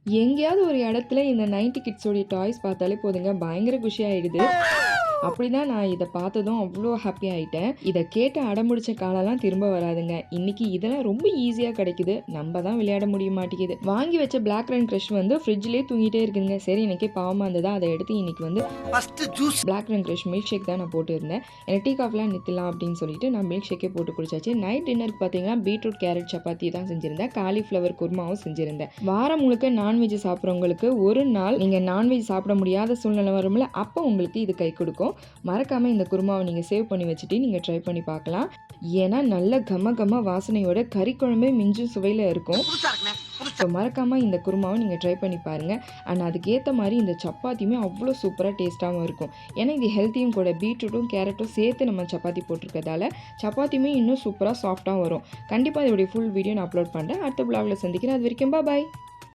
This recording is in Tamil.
எங்கேயாவது ஒரு இடத்துல இந்த 90 கிட்ஸோடைய டாய்ஸ் பார்த்தாலே போதுங்க பயங்கர குஷி ஆயிடுது. அப்படிதான் நான் இதை பார்த்ததும் அவ்வளோ ஹாப்பி ஆயிட்டேன். இதை கேட்டு அடம்பிடிச்ச காலம்லாம் திரும்ப வராதுங்க. இன்னைக்கு இதெல்லாம் ரொம்ப ஈஸியாக கிடைக்குது. நம்ம தான் விளையாட முடிய மாட்டேங்குது. வாங்கி வச்ச பிளாக் ரன் கிரஷ் வந்து ஃப்ரிட்ஜ்லேயே தூங்கிட்டே இருக்குதுங்க. சரி எனக்கே பாவமாக இருந்ததா அதை எடுத்து இன்னைக்கு வந்து black run crush milkshake தான் நான் போட்டு இருந்தேன். எனக்கு டீ காஃபிலாம் நிறுத்தலாம் அப்படின்னு சொல்லிட்டு நான் மில்க் ஷேக்கே போட்டு குடிச்சாச்சு. நைட் டின்னருக்கு பார்த்தீங்கன்னா பீட்ரூட் கேரட் சப்பாத்தி தான் செஞ்சிருந்தேன். காலிஃப்ளவர் குருமாவும் செஞ்சிருந்தேன். வாரம் முழுக்க நான்வெஜ் சாப்பிட்றவங்களுக்கு ஒரு நாள் நீங்கள் நான்வெஜ் சாப்பிட முடியாத சூழ்நிலை வரும்ல, அப்போ உங்களுக்கு இது கை கொடுக்கும். மறக்காமல் இந்த குருமாவை நீங்கள் சேவ் பண்ணி வச்சுட்டு நீங்கள் ட்ரை பண்ணி பார்க்கலாம். ஏன்னா நல்ல கம வாசனையோட கறி குழம்பே மிஞ்சும் சுவையில் இருக்கும். ஸோ மறக்காமல் இந்த குருமாவை நீங்கள் ட்ரை பண்ணி பாருங்கள். அண்ட் அதுக்கேற்ற மாதிரி இந்த சப்பாத்தியுமே அவ்வளோ சூப்பராக டேஸ்ட்டாகவும் இருக்கும். ஏன்னா இது ஹெல்த்தியும் கூட. பீட்ரூட்டும் கேரட்டும் சேர்த்து நம்ம சப்பாத்தி போட்டிருக்கிறதால சப்பாத்தியுமே இன்னும் சூப்பராக சாஃப்டாக வரும். கண்டிப்பாக இதோடைய ஃபுல் வீடியோ நான் அப்லோட் பண்ணுறேன். அடுத்த வ்ளாகில் சந்திக்கிறேன். அது வரைக்கும் பாய்.